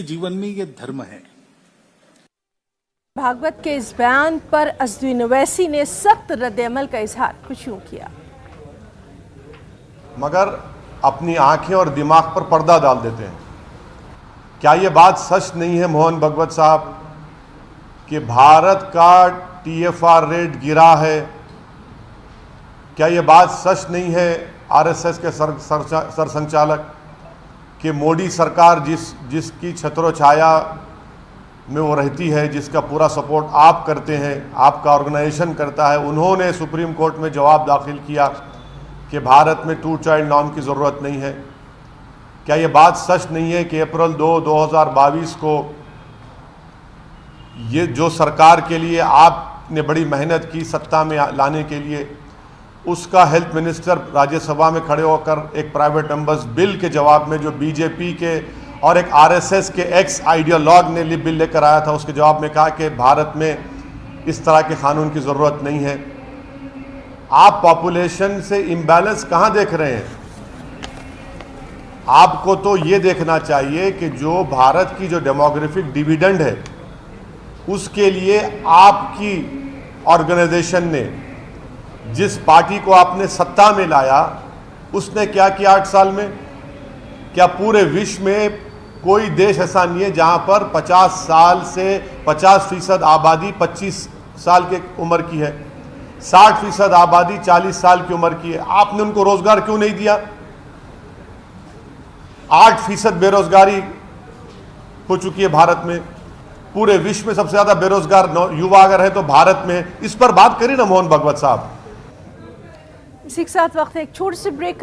जीवन में ये धर्म है। भागवत के इस बयान पर अज़दुद्दीन ओवैसी ने सख्त रद्द-ए-अमल का इजहार कुछ यूं किया। मगर अपनी आंखें और दिमाग पर पर्दा डाल देते हैं। क्या ये बात सच नहीं है मोहन भागवत साहब कि भारत का TFR रेट गिरा है? क्या ये बात सच नहीं है RSS के सरसंचालक कि मोदी सरकार जिसकी छत्रो छाया में वो रहती है, जिसका पूरा सपोर्ट आप करते हैं, आपका ऑर्गेनाइजेशन करता है, उन्होंने सुप्रीम कोर्ट में जवाब दाखिल किया कि भारत में 2 चाइल्ड नॉर्म की ज़रूरत नहीं है? क्या ये बात सच नहीं है कि अप्रैल 2, 2022 को ये जो सरकार के लिए आपने बड़ी मेहनत की सत्ता में लाने के लिए, उसका हेल्थ मिनिस्टर राज्यसभा में खड़े होकर एक प्राइवेट मेंबर्स बिल के जवाब में जो बीजेपी के और एक RSS के एक्स आइडियोलॉग ने बिल लेकर आया था, उसके जवाब में कहा कि भारत में इस तरह के कानून की ज़रूरत नहीं है। आप पॉपुलेशन से इम्बैलेंस कहाँ देख रहे हैं? आपको तो ये देखना चाहिए कि जो भारत की जो डेमोग्राफिक डिविडेंड है, उसके लिए आपकी ऑर्गेनाइजेशन ने, जिस पार्टी को आपने सत्ता में लाया, उसने क्या किया 8 साल में? क्या पूरे विश्व में कोई देश ऐसा नहीं है जहां पर 50 साल से 50% आबादी 25 साल के उम्र की है, 60% आबादी 40 साल की उम्र की है? आपने उनको रोजगार क्यों नहीं दिया? 8% बेरोजगारी हो चुकी है भारत में। पूरे विश्व में सबसे ज्यादा बेरोजगार युवा अगर है तो भारत में। इस पर बात करिए ना मोहन भागवत साहब। इसी के साथ वक्त एक छोटे से ब्रेक का।